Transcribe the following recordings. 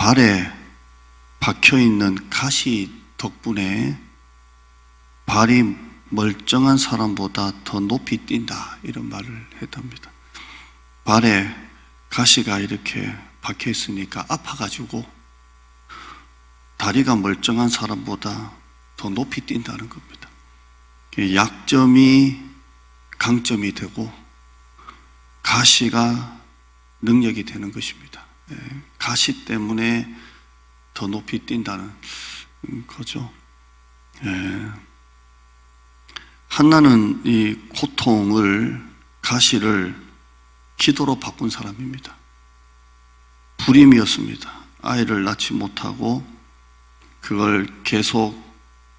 발에 박혀있는 가시 덕분에 발이 멀쩡한 사람보다 더 높이 뛴다, 이런 말을 했답니다. 발에 가시가 이렇게 박혀 있으니까 아파가지고 다리가 멀쩡한 사람보다 더 높이 뛴다는 겁니다. 약점이 강점이 되고 가시가 능력이 되는 것입니다. 가시 때문에 더 높이 뛴다는 거죠. 한나는 이 고통을, 가시를 기도로 바꾼 사람입니다. 불임이었습니다. 아이를 낳지 못하고 그걸 계속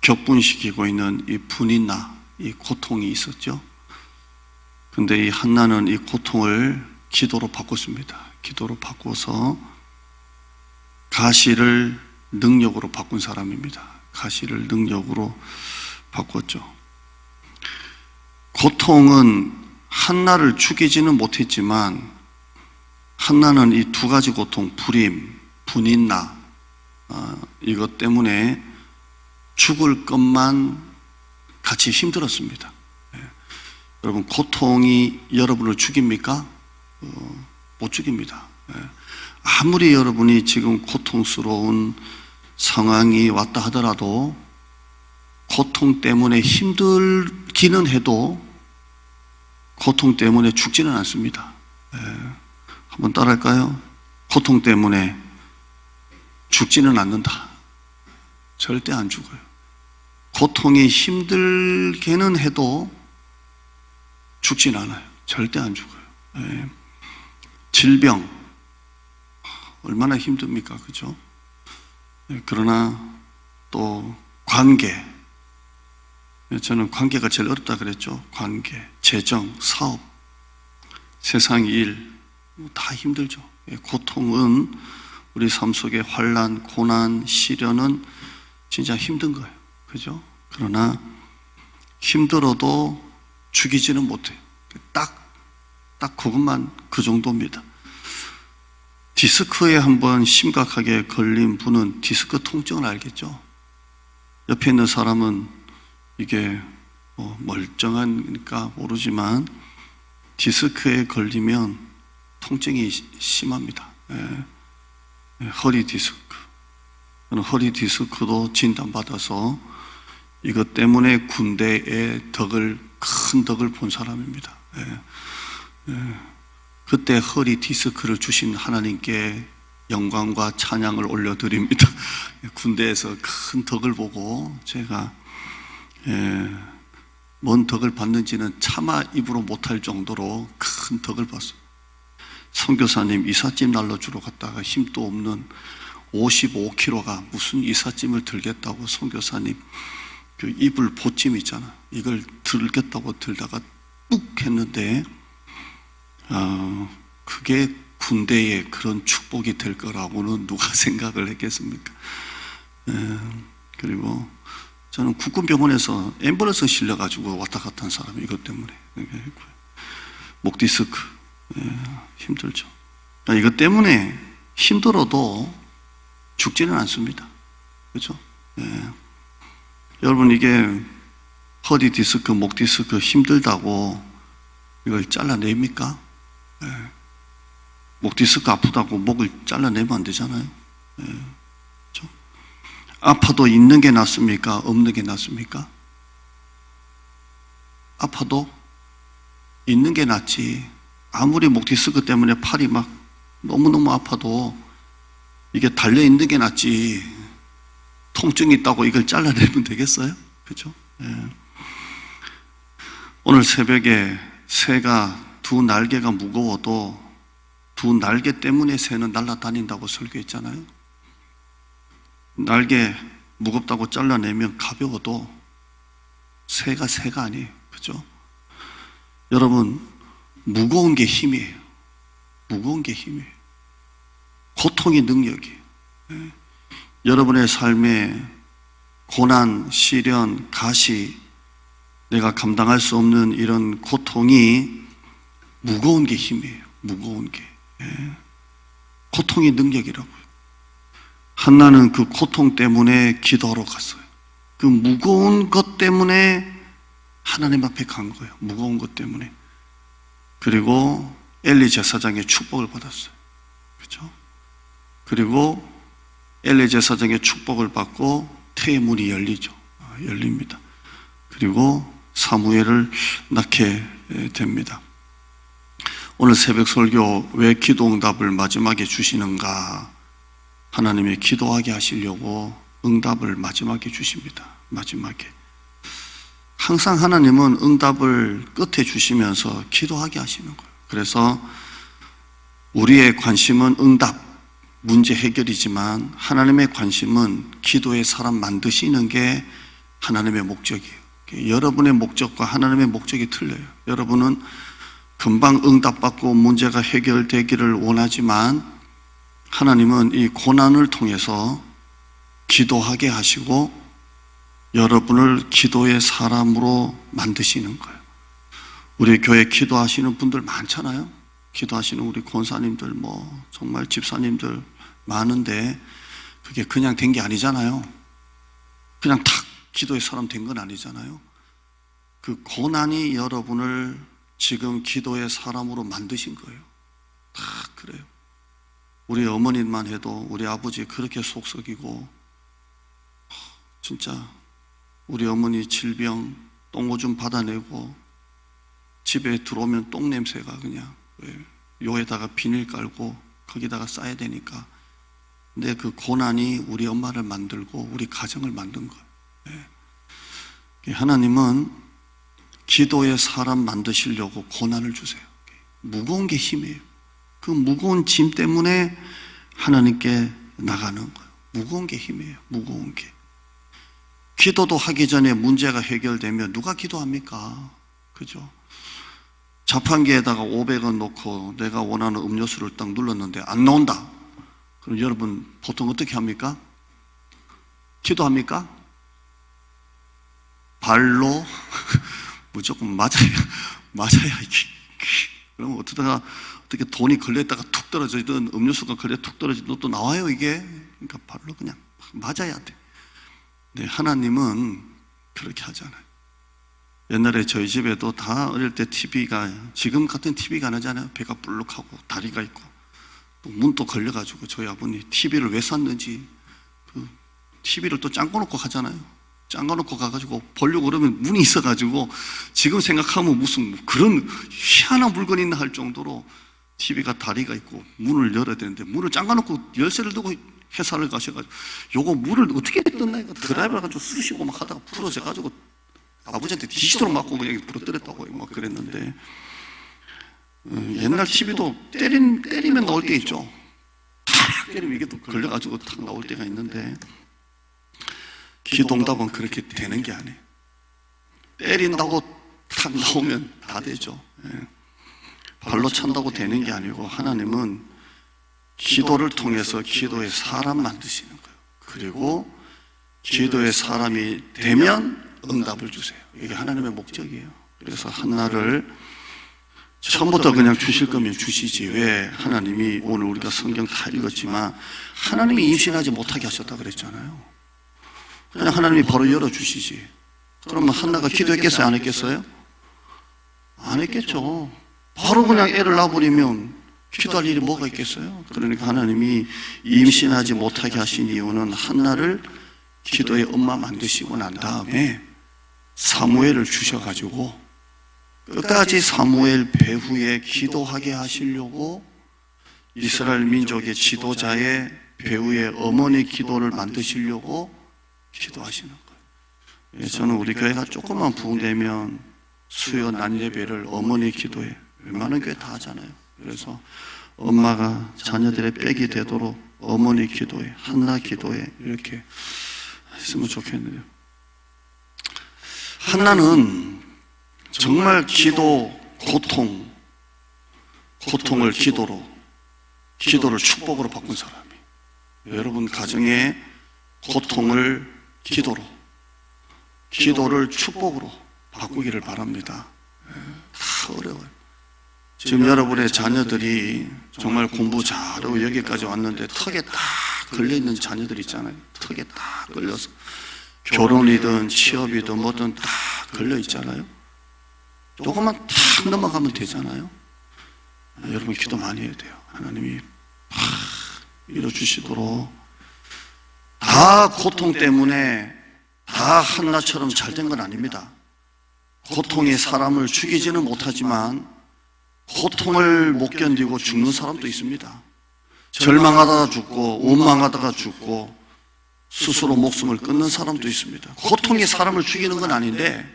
격분시키고 있는 이 분이나 이 고통이 있었죠. 근데 이 한나는 이 고통을 기도로 바꿨습니다. 기도로 바꿔서 가시를 능력으로 바꾼 사람입니다. 가시를 능력으로 바꿨죠. 고통은 한나를 죽이지는 못했지만 한나는 이 두 가지 고통, 불임, 분인나, 이것 때문에 죽을 것만 같이 힘들었습니다. 여러분, 고통이 여러분을 죽입니까? 못 죽입니다. 아무리 여러분이 지금 고통스러운 상황이 왔다 하더라도 고통 때문에 힘들기는 해도 고통 때문에 죽지는 않습니다. 한번 따라할까요? 고통 때문에 죽지는 않는다. 절대 안 죽어요. 고통이 힘들게는 해도 죽진 않아요. 절대 안 죽어요. 질병 얼마나 힘듭니까? 그죠? 그러나 또 관계, 저는 관계가 제일 어렵다 그랬죠. 관계, 재정, 사업, 세상 일, 다 힘들죠. 고통은 우리 삶 속에 환난, 고난, 시련은 진짜 힘든 거예요. 그죠? 그러나 힘들어도 죽이지는 못해요. 딱 그것만 그 정도입니다. 디스크에 한번 심각하게 걸린 분은 디스크 통증을 알겠죠? 옆에 있는 사람은 이게 멀쩡하니까 모르지만 디스크에 걸리면 통증이 심합니다. 허리 디스크. 저는 허리 디스크도 진단받아서 이것 때문에 군대에 큰 덕을 본 사람입니다. 그때 허리 디스크를 주신 하나님께 영광과 찬양을 올려드립니다. 군대에서 큰 덕을 보고 제가 뭔 덕을 받는지는 차마 입으로 못할 정도로 큰 덕을 봤어요. 선교사님 이삿짐 날라주러 갔다가 힘도 없는 55kg가 무슨 이삿짐을 들겠다고 선교사님 그 이불 보찜 있잖아, 이걸 들겠다고 들다가 뚝 했는데 그게 군대에 그런 축복이 될 거라고는 누가 생각을 했겠습니까? 그리고 저는 국군병원에서 앰뷸런스 실려가지고 왔다 갔다 한 사람이 이것 때문에. 목 디스크 힘들죠. 이것 때문에 힘들어도 죽지는 않습니다. 그렇죠? 여러분, 이게 허리 디스크, 목 디스크 힘들다고 이걸 잘라냅니까? 목 디스크 아프다고 목을 잘라내면 안 되잖아요. 그렇죠? 아파도 있는 게 낫습니까? 없는 게 낫습니까? 아파도 있는 게 낫지. 아무리 목 디스크 때문에 팔이 막 너무너무 아파도 이게 달려있는 게 낫지. 통증이 있다고 이걸 잘라내면 되겠어요? 그렇죠? 오늘 새벽에 새가 두 날개가 무거워도 두 날개 때문에 새는 날아다닌다고 설교했잖아요. 날개 무겁다고 잘라내면 가벼워도 새가 아니에요. 그죠? 여러분, 무거운 게 힘이에요. 무거운 게 힘이에요. 고통이 능력이에요. 여러분의 삶에 고난, 시련, 가시, 내가 감당할 수 없는 이런 고통이 무거운 게 힘이에요. 무거운 게. 고통이 능력이라고요. 한나는 그 고통 때문에 기도하러 갔어요. 그 무거운 것 때문에 하나님 앞에 간 거예요. 무거운 것 때문에. 그리고 엘리 제사장의 축복을 받았어요. 그렇죠? 그리고 엘리 제사장의 축복을 받고 태의 문이 열리죠. 열립니다. 그리고 사무엘을 낳게 됩니다. 오늘 새벽 설교 왜 기도 응답을 마지막에 주시는가? 하나님의 기도하게 하시려고 응답을 마지막에 주십니다. 마지막에. 항상 하나님은 응답을 끝에 주시면서 기도하게 하시는 거예요. 그래서 우리의 관심은 응답, 문제 해결이지만 하나님의 관심은 기도의 사람 만드시는 게 하나님의 목적이에요. 여러분의 목적과 하나님의 목적이 틀려요. 여러분은 금방 응답받고 문제가 해결되기를 원하지만 하나님은 이 고난을 통해서 기도하게 하시고 여러분을 기도의 사람으로 만드시는 거예요. 우리 교회 기도하시는 분들 많잖아요. 기도하시는 우리 권사님들, 정말 집사님들 많은데 그게 그냥 된 게 아니잖아요. 그냥 탁 기도의 사람 된 건 아니잖아요. 그 고난이 여러분을 지금 기도의 사람으로 만드신 거예요. 다 그래요. 우리 어머니만 해도 우리 아버지 그렇게 속썩이고, 진짜 우리 어머니 질병 똥오줌 받아내고 집에 들어오면 똥 냄새가 그냥 요에다가 비닐 깔고 거기다가 싸야 되니까. 근데 그 고난이 우리 엄마를 만들고 우리 가정을 만든 거예요. 하나님은 기도의 사람 만드시려고 고난을 주세요. 무거운 게 힘이에요. 그 무거운 짐 때문에 하나님께 나가는 거예요. 무거운 게 힘이에요. 무거운 게. 기도도 하기 전에 문제가 해결되면 누가 기도합니까? 그죠? 자판기에다가 500원 넣고 내가 원하는 음료수를 딱 눌렀는데 안 나온다. 그럼 여러분 보통 어떻게 합니까? 기도합니까? 발로 무조건 맞아야 이게. 그럼 어떻게 돈이 걸려있다가 툭 떨어지든 음료수가 걸려 툭 떨어지든 또 나와요 이게. 그러니까 발로 그냥 맞아야 돼. 네, 하나님은 그렇게 하잖아요. 옛날에 저희 집에도 다 어릴 때 TV가 지금 같은 TV가 아니잖아요. 배가 불룩하고 다리가 있고 또 문도 걸려가지고 저희 아버님 TV를 왜 샀는지 그 TV를 또 짱궈 놓고 가잖아요. 짱궈 놓고 가가지고 보려고 그러면 문이 있어가지고 지금 생각하면 무슨 그런 희한한 물건이 있나 할 정도로 TV가 다리가 있고 문을 열어야 되는데 문을 짱궈 놓고 열쇠를 두고 회사를 가셔가지고 요거 문을 어떻게 뜯나 이거 드라이버를 가지고 쑤시고 막 하다가 부러져가지고 아버지한테 뒤지도록 맞고 그냥 부러뜨렸다고 막 그랬는데, 옛날 TV도 때리면 나올 때 있죠. 탁 때리면 이게 또 걸려가지고 탁 나올 때가 있는데 기도응답은 그렇게 되는 게 아니에요. 때린다고 탁 나오면 다 되죠. 발로 찬다고 되는 게 아니고 하나님은 기도를 통해서 기도의 사람 만드시는 거예요. 그리고 기도의 사람이 되면 응답을 주세요. 이게 하나님의 목적이에요. 그래서 한나를 처음부터 그냥 주실 거면 주시지. 왜 하나님이 오늘 우리가 성경 다 읽었지만 하나님이 임신하지 못하게 하셨다 그랬잖아요. 그냥 하나님이 바로 열어주시지. 그러면 한나가 기도했겠어요? 안 했겠어요? 안 했겠죠. 바로 그냥 애를 낳아버리면 기도할 일이 뭐가 있겠어요? 그러니까 하나님이 임신하지 못하게 하신 이유는 한나를 기도의 엄마 만드시고 난 다음에 사무엘을 주셔가지고 끝까지 사무엘 배후에 기도하게 하시려고 이스라엘 민족의 지도자의 배후에 어머니 기도를 만드시려고 기도하시는 거예요. 저는 우리 교회가 조금만 부흥되면 수요 낮 예배를 어머니 기도에 웬만한 교회 다 하잖아요. 그래서 엄마가 자녀들의 빽이 되도록 어머니 기도에 한나 기도에 이렇게 했으면 좋겠네요. 한나는 정말 고통을 기도를 축복으로 바꾼 사람이에요. 여러분 가정의 고통을 기도를 축복으로 바꾸기를 바랍니다. 다 어려워요. 지금 여러분의 자녀들이 정말 공부 잘하고 여기까지 왔는데 턱에 딱 걸려있는 자녀들 있잖아요. 턱에 딱 걸려서 결혼이든 취업이든 뭐든 딱 걸려있잖아요. 요것만 탁 넘어가면 되잖아요. 여러분 기도 많이 해야 돼요. 하나님이 팍 밀어주시도록. 다 고통 때문에 다 한나처럼 잘 된 건 아닙니다. 고통이 사람을 죽이지는 못하지만 고통을 못 견디고 죽는 사람도 있습니다. 절망하다가 죽고 원망하다가 죽고 스스로 목숨을 끊는 사람도 있습니다. 고통이 사람을 죽이는 건 아닌데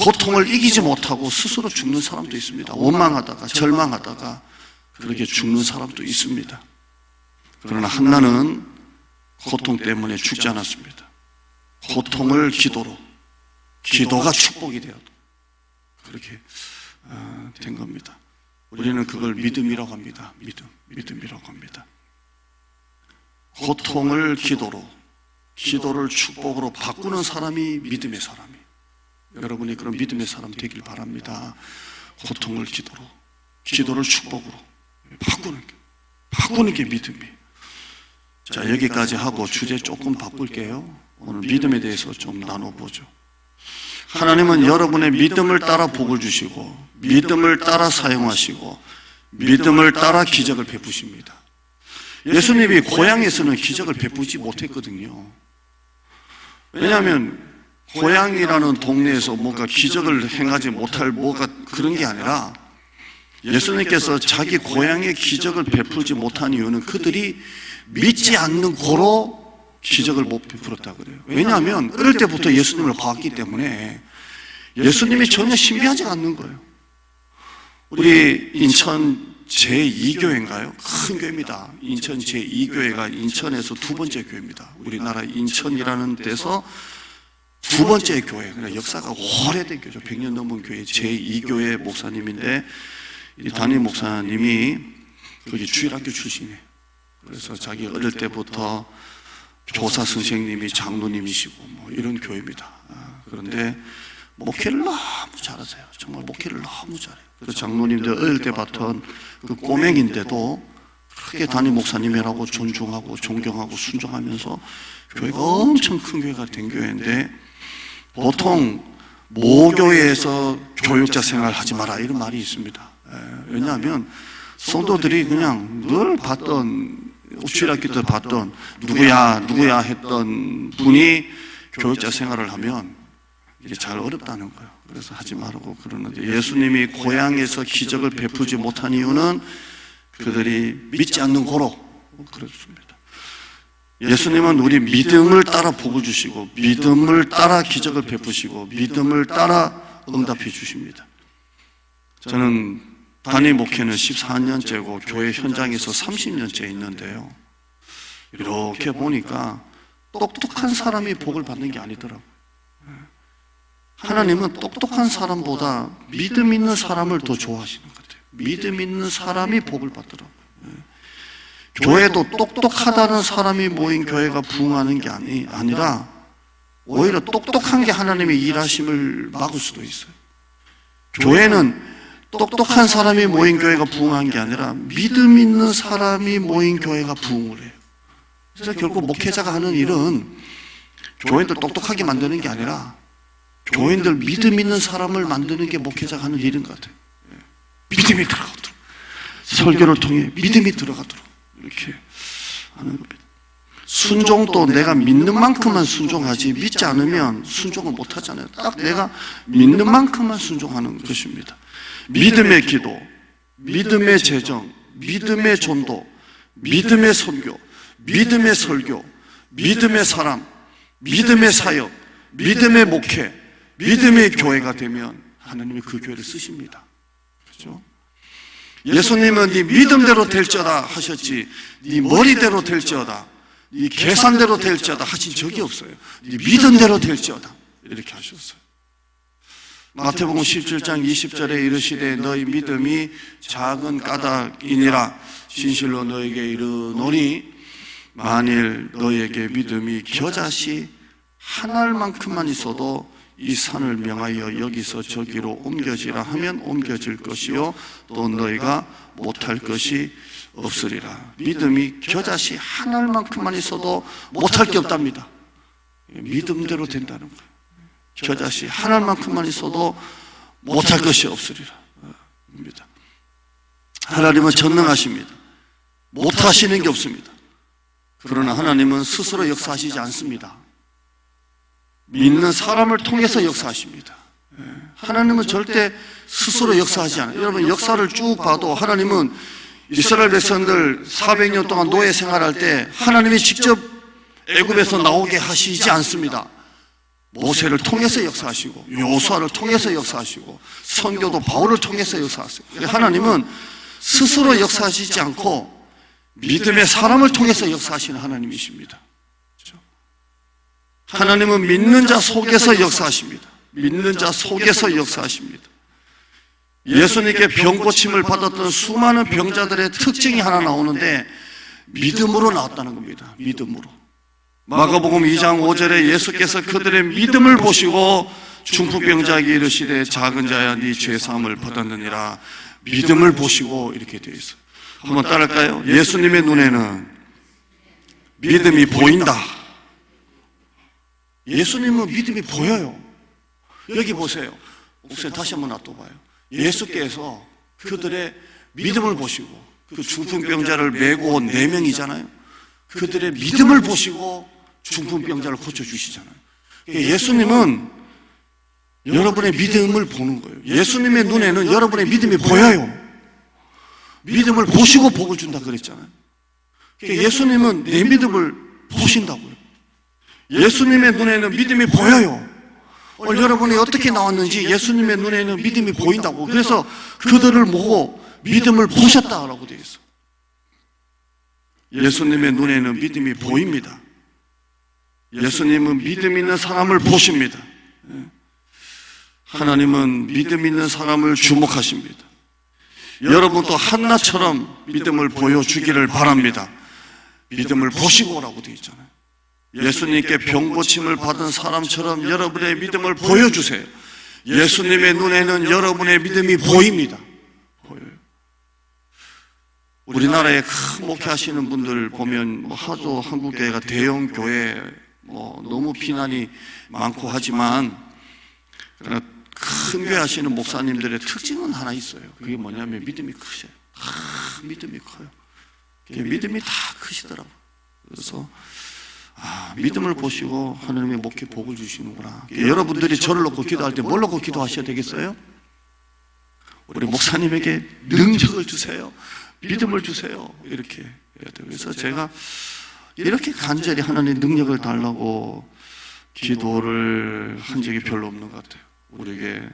고통을 이기지 못하고 스스로 죽는 사람도 있습니다. 원망하다가 절망하다가 그렇게 죽는 사람도 있습니다. 그러나 한나는 고통 때문에 죽지 않았습니다. 고통을 기도로, 기도가 축복이 되어도 그렇게 된 겁니다. 우리는 그걸 믿음이라고 합니다. 믿음이라고 합니다. 고통을 기도로, 기도를 축복으로 바꾸는 사람이 믿음의 사람이에요. 여러분이 그런 믿음의 사람 되길 바랍니다. 고통을 기도로, 기도를 축복으로 바꾸는 게 믿음이에요. 자, 여기까지 하고 주제 조금 바꿀게요. 오늘 믿음에 대해서 좀 나눠보죠. 하나님은 여러분의 믿음을 따라 복을 주시고 믿음을 따라 사용하시고 믿음을 따라 기적을 베푸십니다. 예수님이 고향에서는 기적을 베푸지 못했거든요. 왜냐하면 고향이라는 동네에서 뭔가 기적을 행하지 못할 뭐가 그런 게 아니라 예수님께서 자기 고향의 기적을 베풀지 못한 이유는 그들이 믿지 않는 고로 기적을 못 베풀었다 그래요. 왜냐하면 어릴 때부터 예수님을 봤기 때문에 예수님이 전혀 신비하지 않는 거예요. 우리 인천 제2교회인가요? 큰 교회입니다. 인천 제2교회가 인천에서 두 번째 교회입니다. 우리나라 인천이라는 데서 두 번째 교회, 그러니까 역사가 오래된 교회죠. 100년 넘은 교회 제2교회 목사님인데 이 담임 목사님이 거기 주일학교 출신이에요. 그래서 자기 어릴 때부터 교사 선생님이 장로님이시고 뭐 이런 교회입니다. 그런데 목회를 너무 잘하세요. 정말 목회를 너무 잘해요. 그래서 장로님들 어릴 때 봤던 그 꼬맹인데도 크게 담임 목사님이라고 존중하고 존경하고 순종하면서 교회가 엄청 큰 교회가 된 교회인데 보통 모교회에서 교육자 생활 하지 마라 이런 말이 있습니다. 왜냐하면 성도들이 그냥 늘 봤던 주일학교 때 봤던 누구야 했던 분이 교육자 생활을 하면 이게 잘 어렵다는 거예요. 그래서 하지 말라고 그러는데 예수님이 고향에서 기적을 베푸지 못한 이유는 그들이 믿지 않는 고로 그렇습니다. 예수님은 우리 믿음을 따라 복을 주시고 믿음을 따라 기적을 베푸시고 믿음을 따라 응답해 주십니다. 저는 단임 목회는 14년째고 교회 현장에서 30년째 있는데요. 이렇게 보니까 똑똑한 사람이 복을 받는 게 아니더라고요. 하나님은 똑똑한 사람보다 믿음 있는 사람을 더 좋아하시는 것 같아요. 믿음 있는 사람이 복을 받더라고요. 교회도 똑똑하다는 사람이 모인 교회가 부흥하는 게 아니라 오히려 똑똑한 게 하나님의 일하심을 막을 수도 있어요. 교회는 똑똑한 사람이 모인 교회가 부흥한 게 아니라 믿음 있는 사람이 모인 교회가 부흥을 해요. 그래서 결국 목회자가 하는 일은 교인들 똑똑하게 만드는 게 아니라 교인들 믿음 있는 사람을 만드는 게 목회자가 하는 일인 것 같아요. 믿음이 들어가도록, 설교를 통해 믿음이 들어가도록 이렇게 하는 겁니다. 순종도 내가 믿는 만큼만 순종하지 믿지 않으면 순종을 못 하잖아요. 딱 내가 믿는 만큼만 순종하는 것입니다. 믿음의 기도, 믿음의 재정, 믿음의 전도, 믿음의 선교, 믿음의 설교, 믿음의 사람, 믿음의 사역, 믿음의 목회, 믿음의 교회가 되면 하나님이 그 교회를 쓰십니다. 그렇죠? 예수님은 네 믿음대로 될지어다 하셨지 네 머리대로 될지어다 네 계산대로 될지어다 하신 적이 없어요. 네 믿음대로 될지어다 이렇게 하셨어요. 마태복음 17장 20절에 이르시되 너희 믿음이 작은 까닭이니라 진실로 너에게 이르노니 만일 너에게 믿음이 겨자씨 한 알만큼만 있어도 이 산을 명하여 여기서 저기로 옮겨지라 하면 옮겨질 것이요 또 너희가 못할 것이 없으리라. 믿음이 겨자씨 한 알만큼만 있어도 못할 게 없답니다. 믿음대로 된다는 거예요. 겨자씨 한 알만큼만 있어도 못할 것이 없으리라. 하나님은 전능하십니다. 못하시는 게 없습니다. 그러나 하나님은 스스로 역사하시지 않습니다. 믿는 사람을 통해서 역사하십니다. 하나님은 절대 스스로 역사하지 않아요. 여러분 역사를 쭉 봐도 하나님은 이스라엘 백성들 400년 동안 노예 생활할 때 하나님이 직접 애굽에서 나오게 하시지 않습니다. 모세를 통해서 역사하시고 요수아를 통해서 역사하시고 선교도 바울을 통해서 역사하세요. 하나님은 스스로 역사하시지 않고 믿음의 사람을 통해서 역사하시는 하나님이십니다. 하나님은 믿는 자 속에서 역사하십니다. 믿는 자 속에서 역사하십니다. 예수님께 병 고침을 받았던 수많은 병자들의 특징이 하나 나오는데 믿음으로 나왔다는 겁니다. 믿음으로. 마가복음 2장 5절에 예수께서 그들의 믿음을 보시고 중풍병자에게 이르시되 작은 자야 네 죄 사함을 받았느니라. 믿음을 보시고 이렇게 되어 있어요. 한번 따라할까요? 예수님의 눈에는 믿음이 보인다. 예수님은 믿음이 보여요. 여기 보세요. 목사님 다시 한번 놔둬봐요. 예수께서 그들의 믿음을 보시고 그 중풍병자를 메고 온 4명이잖아요. 그들의 믿음을 보시고 중풍병자를 고쳐주시잖아요. 예수님은 여러분의 믿음을 보는 거예요. 예수님의 눈에는 여러분의 믿음이 보여요. 믿음을 보시고 복을 준다 그랬잖아요. 예수님은 내 믿음을 보신다고요. 예수님의 눈에는 믿음이 보여요. 오늘 여러분이 어떻게 나왔는지 예수님의 눈에는 믿음이 보인다고. 그래서 그들을 보고 믿음을 보셨다라고 되어 있어. 예수님의 눈에는 믿음이 보입니다. 예수님은 믿음 있는 사람을 보십니다. 하나님은 믿음 있는 사람을 주목하십니다. 여러분도 한나처럼 믿음을 보여주기를 바랍니다. 믿음을 보시고라고 되어 있잖아요. 예수님께 병 고침을 받은 사람처럼 여러분의 믿음을 보여주세요. 예수님의 눈에는 여러분의 믿음이 보입니다. 보여요. 우리나라에 큰 목회하시는 분들 보면 하도 한국교회가 대형 교회 너무 비난이 많고 하지만 큰 교회 하시는 목사님들의 특징은 하나 있어요. 그게 뭐냐면 믿음이 크셔요. 믿음이 커요. 믿음이 다 크시더라고요. 그래서 믿음을 보시고 하나님의 목회 복을 주시는구나. 여러분들이 저를 놓고 기도할 때 뭘 놓고 기도하셔야 되겠어요? 우리 목사님에게 능력을 주세요. 믿음을 주세요. 이렇게 해야 돼요. 그래서 제가 이렇게 간절히 하나님의 능력을 달라고 기도를 한 적이 별로 없는 것 같아요. 우리에게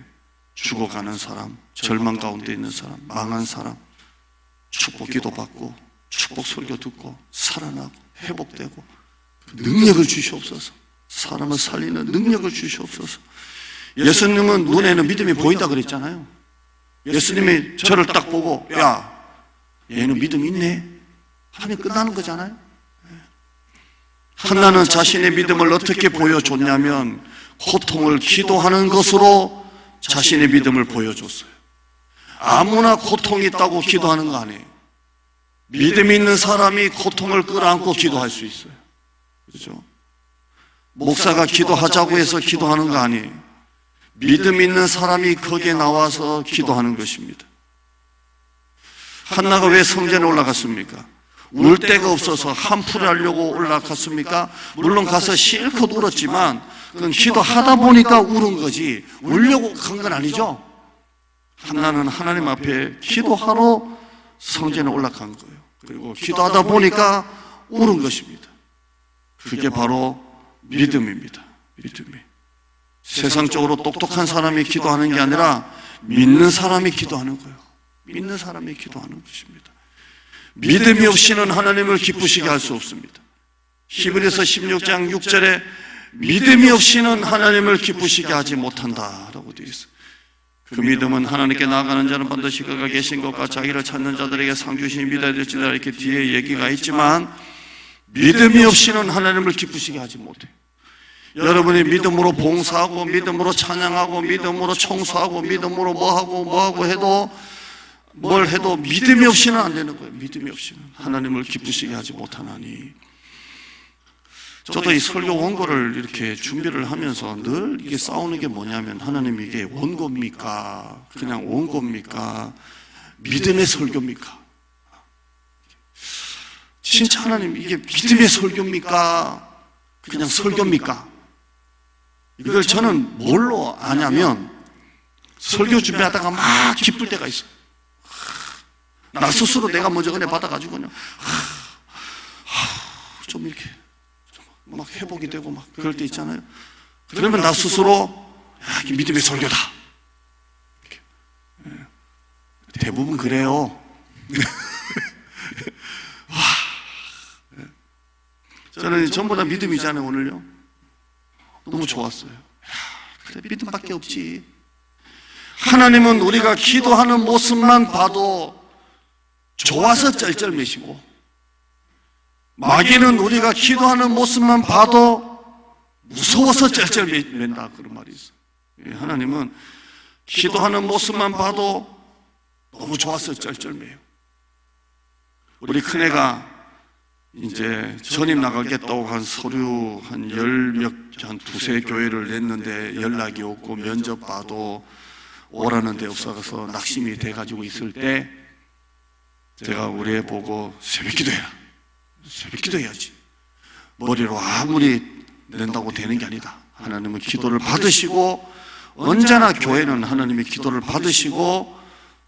죽어가는 사람, 절망 가운데 있는 사람, 망한 사람 축복 기도 받고 축복 설교 듣고 살아나고 회복되고 능력을 주시옵소서. 사람을 살리는 능력을 주시옵소서. 예수님은 눈에는 믿음이 보인다 그랬잖아요. 예수님이 저를 딱 보고 야 얘는 믿음 있네 하면 끝나는 거잖아요. 한나는 자신의 믿음을 어떻게 보여줬냐면 고통을 기도하는 것으로 자신의 믿음을 보여줬어요. 아무나 고통이 있다고 기도하는 거 아니에요. 믿음이 있는 사람이 고통을 끌어안고 기도할 수 있어요. 그렇죠? 목사가 기도하자고 해서 기도하는 거 아니에요. 믿음 있는 사람이 거기에 나와서 기도하는 것입니다. 한나가 왜 성전에 올라갔습니까? 울 데가 없어서 한풀이 하려고 올라갔습니까? 물론 가서 실컷 울었지만 그건 기도하다 보니까 울은 거지 울려고 간 건 아니죠. 한나는 하나님 앞에 기도하러 성전에 올라간 거예요. 그리고 기도하다 보니까 울은 것입니다. 그게 바로 믿음입니다. 믿음이. 세상적으로 똑똑한 사람이 기도하는 게 아니라 믿는 사람이 기도하는 거예요. 믿는 사람이 기도하는 것입니다. 믿음이 없이는 하나님을 기쁘시게 할 수 없습니다. 히브리서 16장 6절에 믿음이 없이는 하나님을 기쁘시게 하지 못한다라고 되어 있어요. 그 믿음은 하나님께 나아가는 자는 반드시 그가 계신 것과 자기를 찾는 자들에게 상 주시니 믿어야 될지라 이렇게 뒤에 얘기가 있지만 믿음이 없이는 하나님을 기쁘시게 하지 못해요. 여러분이 믿음으로 봉사하고 믿음으로 찬양하고 믿음으로 청소하고 믿음으로 뭐하고 해도 뭘 해도 믿음이 없이는 안 되는 거예요. 믿음이 없이는 하나님을 기쁘시게 하지 못하나니. 저도 이 설교 원고를 이렇게 준비를 하면서 늘 이게 싸우는 게 뭐냐면, 하나님 이게 원고입니까? 그냥 원고입니까? 믿음의 설교입니까? 진짜 하나님 이게 믿음의 설교입니까? 그냥 설교입니까? 이걸 저는 뭘로 아냐면, 설교 준비하다가 막 기쁠 때가 있어요. 나 스스로 내가 먼저 은혜 받아가지고 그냥 좀 이렇게 막 회복이 되고 막 그럴 때 있잖아요. 그러면 나 스스로 이게 믿음의 설교다. 대부분 그래요. 저는 전부 다 믿음이잖아요. 오늘요 너무 좋았어요. 그래, 믿음밖에 없지. 하나님은 우리가 기도하는 모습만 봐도 좋아서 쩔쩔매시고, 마귀는 우리가 기도하는 모습만 봐도 무서워서 쩔쩔맨다, 그런 말이 있어요. 하나님은 기도하는 모습만 봐도 너무 좋아서 쩔쩔매요. 우리 큰애가 이제 전임 나가겠다고 한 서류 한 두세 교회를 냈는데 연락이 없고 면접 봐도 오라는 데 없어서 낙심이 돼가지고 있을 때, 제가 우리 애 보고 새벽 기도해라. 새벽 기도해야지. 머리로 아무리 낸다고 되는 게 아니다. 하나님은 기도를 받으시고, 언제나 교회는 하나님의 기도를 받으시고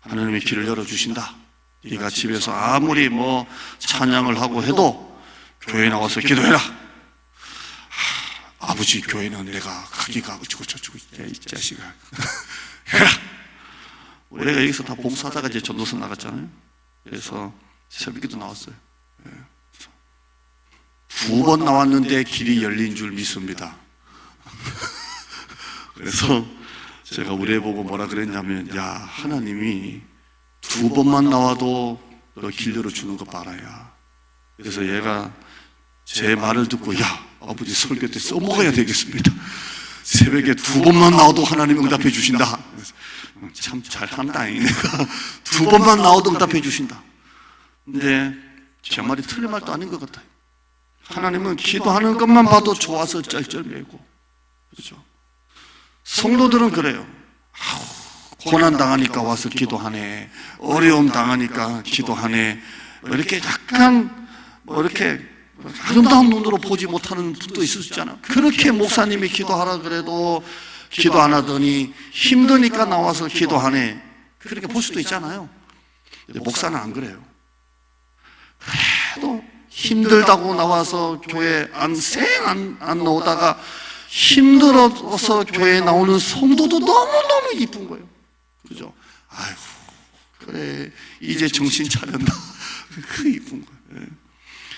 하나님의 길을 열어주신다. 네가 집에서 아무리 뭐 찬양을 하고 해도 교회에 나와서 기도해라. 아버지, 교회는 내가 가기가 어쩌고 저쩌고 이 자식아 해라. 우리가 여기서 다 봉사하다가 이제 전도서 나갔잖아요. 그래서 새벽기도 나왔어요. 2번 나왔는데 길이 열린 줄 믿습니다. 그래서 제가 우리 애 보고 뭐라 그랬냐면, 야, 하나님이 2번만 나와도 너 길 열어주는 거 봐라야. 그래서 얘가 제 말을 듣고, 야, 아버지 설교 때 써먹어야 되겠습니다. 새벽에 2번만 나와도 하나님 응답해 주신다. 참 잘한다. 내가 2번만 나와도 응답해 주신다. 근데 제 말이 틀린 말도 아닌 것 같아요. 하나님은 기도하는 것만 봐도 좋아서 쩔쩔매고, 그렇죠? 성도들은 그래요. 고난 당하니까 와서 기도하네, 어려움 당하니까 기도하네, 이렇게 약간 이렇게 아름다운 눈으로 보지 못하는 분도 있을 수 있잖아요. 그렇게 목사님이 기도하라 그래도 기도 안 하더니 힘드니까 나와서 기도하네, 그렇게 볼 수도 있잖아요. 근데 목사는 안 그래요. 그래도 힘들다고 나와서 교회 안 나오다가 힘들어서 교회에 나오는 성도도 너무너무 이쁜 거예요. 그죠? 아이고, 그래, 이제 정신 차렸나? 그 이쁜 거예요.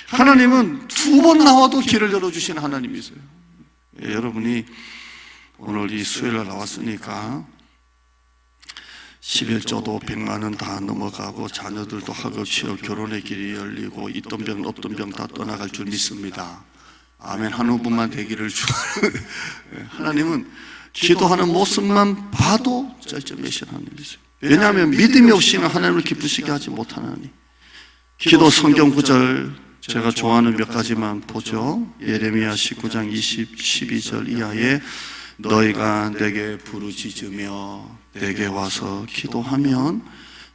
하나님은 2번 나와도 길을 열어주시는 하나님이세요. 여러분이 오늘 이 수요일에 나왔으니까 11조도 100만 원 다 넘어가고 자녀들도 학업, 취업, 결혼의 길이 열리고 있던 병 없던 병 다 떠나갈 줄 믿습니다. 아멘 하는 분만 되기를 축원합니다. 하나님은 기도하는 모습만 봐도 쩔쩔매시는 하나님이세요. 왜냐하면 믿음이 없이는 하나님을 기쁘시게 하지 못하나니. 기도 성경 구절 제가 좋아하는 몇 가지만 보죠. 예레미야 19장 12절 이하에 너희가 내게 부르짖으며 내게 와서 기도하면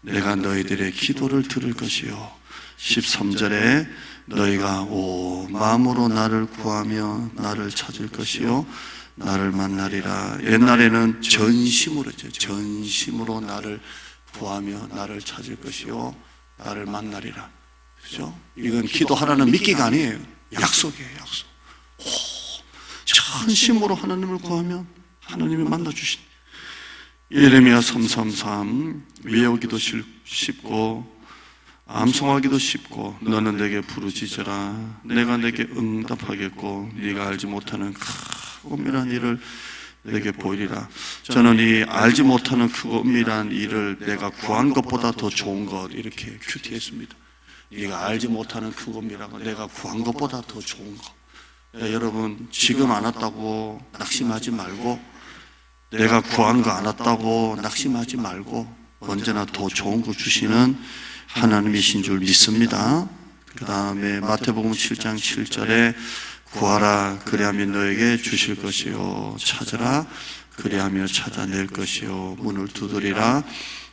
내가 너희들의 기도를 들을 것이요. 13절에 너희가 오 마음으로 나를 구하며 나를 찾을 것이요 나를 만나리라. 옛날에는 전심으로 했죠. 전심으로 나를 구하며 나를 찾을 것이요 나를 만나리라. 그죠? 이건 기도하라는 미끼가 아니에요. 약속이에요. 약속. 전심으로 하나님을 구하면 하나님이 만나주신. 예레미야 3:33 외우기도 쉽고 암송하기도 쉽고 너는 내게 부르짖으라 내가 내게 응답하겠고 네가 알지 못하는 크고 은밀한 일을 내게 보이리라. 저는 이 알지 못하는 크고 은밀한 일을 내가 구한 것보다 더 좋은 것 이렇게 큐티했습니다. 네가 알지 못하는 크고 은밀한 것 내가 구한 것보다 더 좋은 것. 여러분, 지금 안 왔다고 낙심하지 말고, 내가 구한 거 안 왔다고 낙심하지 말고, 언제나 더 좋은 거 주시는 하나님이신 줄 믿습니다. 그 다음에 마태복음 7장 7절에 구하라 그리하면 너에게 주실 것이요, 찾으라 그리하며 찾아낼 것이요, 문을 두드리라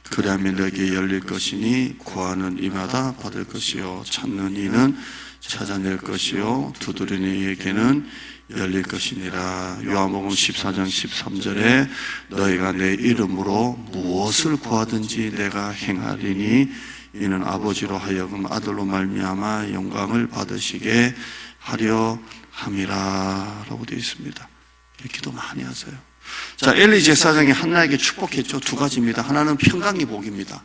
그리하면 너에게 열릴 것이니 구하는 이마다 받을 것이요, 찾는 이는 찾아낼 것이요, 두드리는 이에게는 열릴 것이니라. 요한복음 14장 13절에 너희가 내 이름으로 무엇을 구하든지 내가 행하리니 이는 아버지로 하여금 아들로 말미암아 영광을 받으시게 하려 함이라 라고 되어 있습니다. 기도 많이 하세요. 자, 엘리 제사장이 한나에게 축복했죠. 두 가지입니다. 하나는 평강의 복입니다.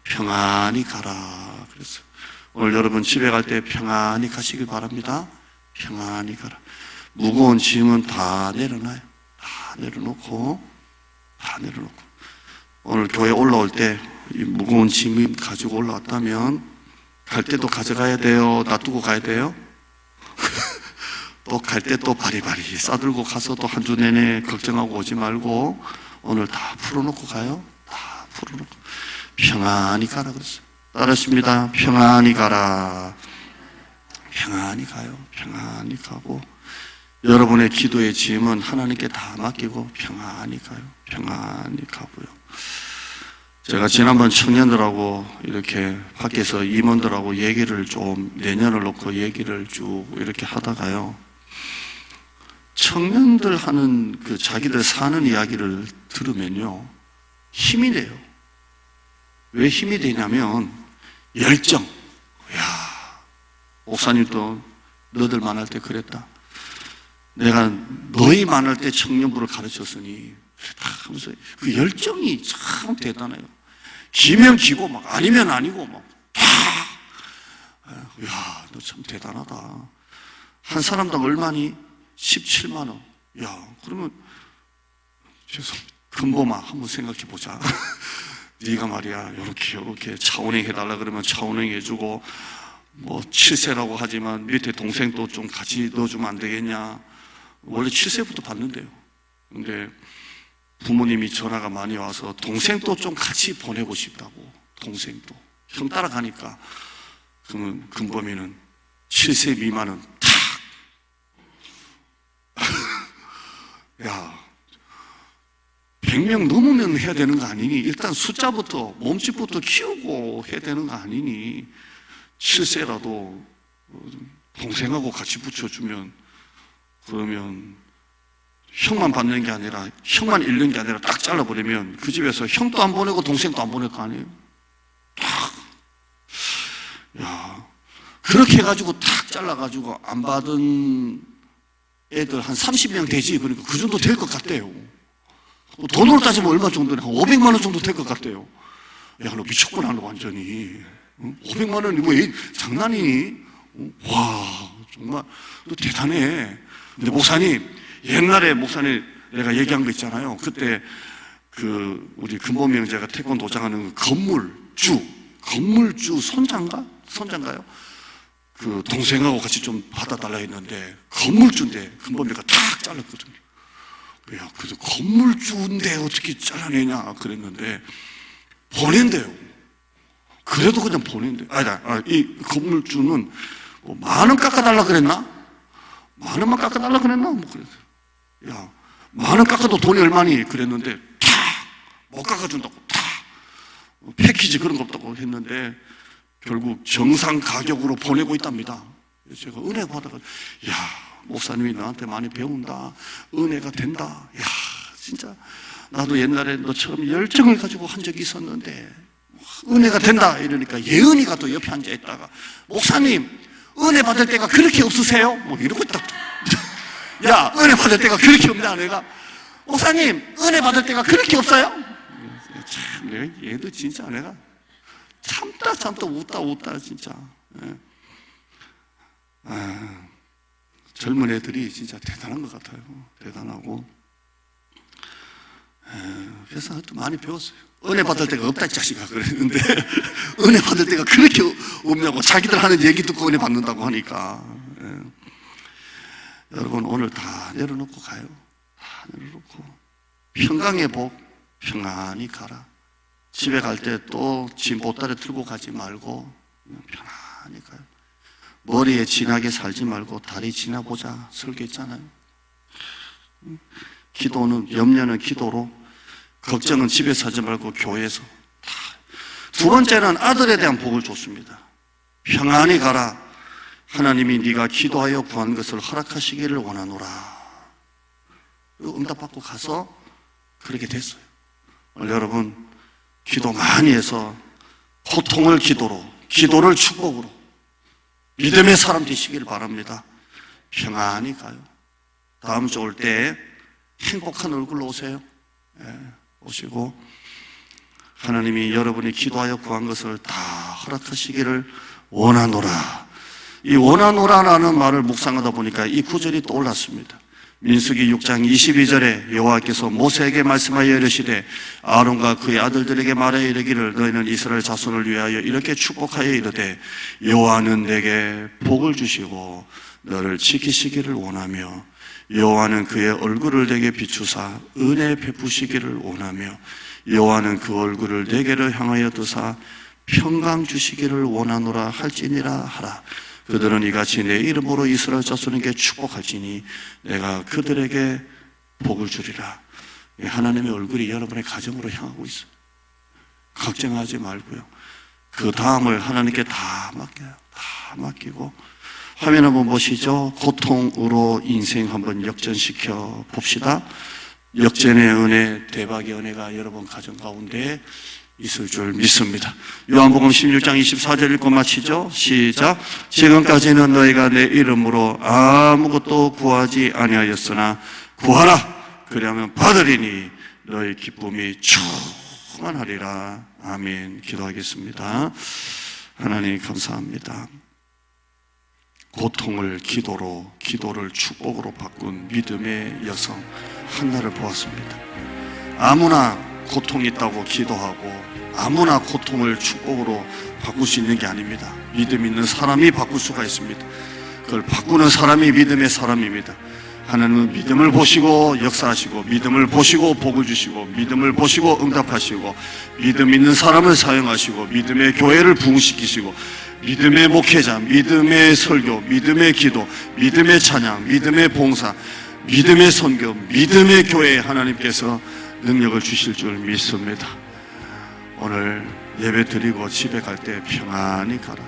평안히 가라 그랬어요. 오늘 여러분 집에 갈 때 평안히 가시길 바랍니다. 평안히 가라. 무거운 짐은 다 내려놔요. 다 내려놓고 오늘 교회 올라올 때 이 무거운 짐을 가지고 올라왔다면 갈 때도 가져가야 돼요? 놔두고 가야 돼요? 또 갈 때 또 바리바리 싸들고 가서 또 한 주 내내 걱정하고 오지 말고 오늘 다 풀어놓고 가요. 다 풀어놓고 평안히 가라 그랬어요. 따르십니다. 평안히 가라. 평안히 가요. 평안히 가고 여러분의 기도의 짐은 하나님께 다 맡기고 평안히 가요. 평안히 가고요. 제가 지난번 청년들하고 이렇게 밖에서 임원들하고 얘기를 좀 내년을 놓고 얘기를 쭉 이렇게 하다가요. 청년들 하는 그 자기들 사는 이야기를 들으면요. 힘이 돼요. 왜 힘이 되냐면 열정. 야, 목사님도 너들 만날 때 그랬다. 내가 너희 만날 때 청년부를 가르쳤으니 그랬다 하면서 그 열정이 참 대단해요. 기면 기고 막 아니면 아니고 막 다. 야, 너 참 대단하다. 한 사람당 얼마니? 17만 원. 야, 그러면 죄송합니다. 금보마 한번 생각해 보자. 네가 말이야 이렇게 차은행 해달라 그러면 차은행 해주고 뭐 7세라고 하지만 밑에 동생도 좀 같이 넣어주면 안 되겠냐. 원래 7세부터 받는데요. 근데 부모님이 전화가 많이 와서 동생도 좀 같이 보내고 싶다고. 동생도 형 따라가니까 그러면 금범이는 7세 미만은 탁. 야, 100명 넘으면 해야 되는 거 아니니? 일단 숫자부터 몸집부터 키우고 해야 되는 거 아니니? 7세라도 동생하고 같이 붙여주면 그러면 형만 받는 게 아니라 형만 잃는 게 아니라 딱 잘라버리면 그 집에서 형도 안 보내고 동생도 안 보낼 거 아니에요? 딱. 야, 그렇게 해가지고 탁 잘라가지고 안 받은 애들 한 30명 되지. 그러니까 그 정도 될 것 같대요. 돈으로 따지면 얼마 정도냐? 한 500만 원 정도 될 것 같대요. 야, 너 미쳤구나, 너 완전히. 500만 원이 뭐 장난이니? 와, 정말 너 대단해. 근데 목사님, 옛날에 목사님 내가 얘기한 거 있잖아요. 그때 그 우리 근본 형제가 태권도장하는 건물주 손장가요? 그 동생하고 같이 좀 받아달라 했는데 건물주인데 근본이가 탁 잘랐거든요. 야, 그래서 건물주인데 어떻게 잘라내냐 그랬는데 보낸대요. 그래도 그냥 보낸대요. 이 건물주는 뭐 10,000원 깎아달라 그랬나? 10,000원만 깎아달라 그랬나? 뭐 그랬어요. 야, 10,000원 깎아도 돈이 얼마니? 그랬는데 탁! 못 깎아준다고 탁! 패키지 그런 거 없다고 했는데 결국 정상 가격으로 보내고 있답니다. 제가 은혜 받아가지고 야, 목사님이 나한테 많이 배운다. 은혜가 된다. 야, 진짜 나도 옛날에 너처럼 열정을 가지고 한 적이 있었는데 은혜가 된다 이러니까 예은이가 또 옆에 앉아 있다가 목사님 은혜 받을 때가 그렇게 없으세요? 뭐 이러고 있다. 야, 은혜 받을 때가 그렇게 없냐 내가. 목사님 은혜 받을 때가 그렇게 없어요? 참 내가 얘도 진짜 내가 참다 웃다 진짜. 젊은 애들이 진짜 대단한 것 같아요. 대단하고. 그래서 하여튼 많이 배웠어요. 은혜 받을 때가 없다 이 자식아 그랬는데 은혜 받을 때가 그렇게 없냐고 자기들 하는 얘기 듣고 은혜 받는다고 하니까. 여러분 오늘 다 내려놓고 가요. 다 내려놓고 평강의 복 평안히 가라. 집에 갈 때 또 짐 보따리 들고 가지 말고 그냥 편안히 가요. 머리에 진하게 살지 말고 다리 지나보자 설교했잖아요. 기도는, 염려는 기도로, 걱정은 집에서 하지 말고 교회에서. 두 번째는 아들에 대한 복을 줬습니다. 평안히 가라. 하나님이 네가 기도하여 구한 것을 허락하시기를 원하노라. 응답받고 가서 그렇게 됐어요. 오늘 여러분 기도 많이 해서 고통을 기도로, 기도를 축복으로 믿음의 사람 되시길 바랍니다. 평안히 가요. 다음 주 올 때 행복한 얼굴로 오세요. 오시고 하나님이 여러분이 기도하여 구한 것을 다 허락하시기를 원하노라. 이 원하노라라는 말을 묵상하다 보니까 이 구절이 떠올랐습니다. 민수기 6장 22절에 여호와께서 모세에게 말씀하여 이르시되 아론과 그의 아들들에게 말하여 이르기를 너희는 이스라엘 자손을 위하여 이렇게 축복하여 이르되 여호와는 내게 복을 주시고 너를 지키시기를 원하며 여호와는 그의 얼굴을 내게 비추사 은혜 베푸시기를 원하며 여호와는 그 얼굴을 내게로 향하여 두사 평강 주시기를 원하노라 할지니라 하라. 그들은 이같이 내 이름으로 이스라엘 자손에게 축복할지니 내가 그들에게 복을 주리라. 하나님의 얼굴이 여러분의 가정으로 향하고 있어요. 걱정하지 말고요. 그 다음을 하나님께 다 맡겨요. 다 맡기고 화면 한번 보시죠. 고통으로 인생 한번 역전시켜 봅시다. 역전의 은혜, 대박의 은혜가 여러분 가정 가운데 있을 줄 믿습니다. 요한복음 16장 24절 읽고 마치죠. 시작. 지금까지는 너희가 내 이름으로 아무것도 구하지 아니하였으나 구하라. 그리하면 받으리니 너희 기쁨이 충만하리라. 아멘. 기도하겠습니다. 하나님 감사합니다. 고통을 기도로, 기도를 축복으로 바꾼 믿음의 여성 한나를 보았습니다. 아무나 고통이 있다고 기도하고 아무나 고통을 축복으로 바꿀 수 있는 게 아닙니다. 믿음 있는 사람이 바꿀 수가 있습니다. 그걸 바꾸는 사람이 믿음의 사람입니다. 하나님은 믿음을 보시고 역사하시고 믿음을 보시고 복을 주시고 믿음을 보시고 응답하시고 믿음 있는 사람을 사용하시고 믿음의 교회를 부흥시키시고 믿음의 목회자, 믿음의 설교, 믿음의 기도, 믿음의 찬양, 믿음의 봉사, 믿음의 선교, 믿음의 교회에 하나님께서 능력을 주실 줄 믿습니다. 오늘 예배 드리고 집에 갈 때 평안히 가라.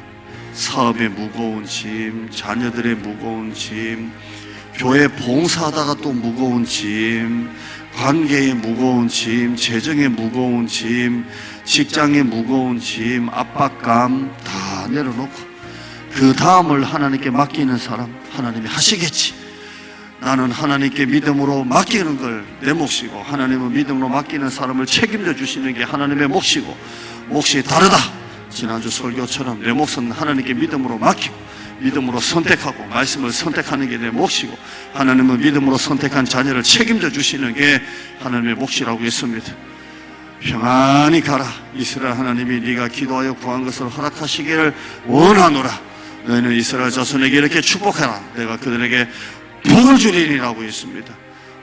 사업의 무거운 짐, 자녀들의 무거운 짐, 교회 봉사하다가 또 무거운 짐, 관계의 무거운 짐, 재정의 무거운 짐, 직장의 무거운 짐, 압박감 다 내려놓고 그 다음을 하나님께 맡기는 사람 하나님이 하시겠지. 나는 하나님께 믿음으로 맡기는 걸 내 몫이고 하나님은 믿음으로 맡기는 사람을 책임져 주시는 게 하나님의 몫이고 몫이 다르다. 지난주 설교처럼 내 몫은 하나님께 믿음으로 맡기고 믿음으로 선택하고 말씀을 선택하는 게 내 몫이고 하나님은 믿음으로 선택한 자녀를 책임져 주시는 게 하나님의 몫이라고 했습니다. 평안히 가라. 이스라엘 하나님이 네가 기도하여 구한 것을 허락하시기를 원하노라. 너희는 이스라엘 자손에게 이렇게 축복해라. 내가 그들에게 복을 주리라고 했습니다.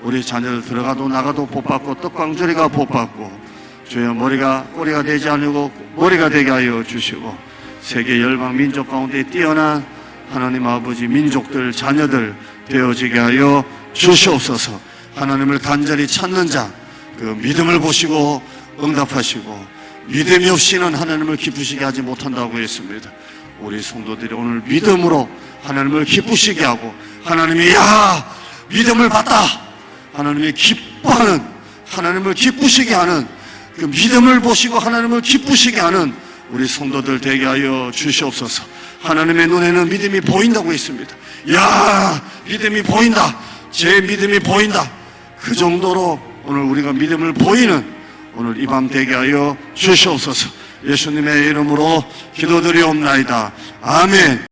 우리 자녀들 들어가도 나가도 복받고 떡광주리가 복받고 주여 머리가 꼬리가 되지 않고 머리가 되게 하여 주시고 세계 열방 민족 가운데 뛰어난 하나님 아버지 민족들 자녀들 되어지게 하여 주시옵소서. 하나님을 간절히 찾는 자 그 믿음을 보시고 응답하시고 믿음이 없이는 하나님을 기쁘시게 하지 못한다고 했습니다. 우리 성도들이 오늘 믿음으로 하나님을 기쁘시게 하고 하나님이 야 믿음을 받다 하나님이 기뻐하는 하나님을 기쁘시게 하는 그 믿음을 보시고 하나님을 기쁘시게 하는 우리 성도들 되게 하여 주시옵소서. 하나님의 눈에는 믿음이 보인다고 했습니다. 야 믿음이 보인다. 제 믿음이 보인다. 그 정도로 오늘 우리가 믿음을 보이는 오늘 이 밤 되게 하여 주시옵소서. 예수님의 이름으로 기도드리옵나이다. 아멘.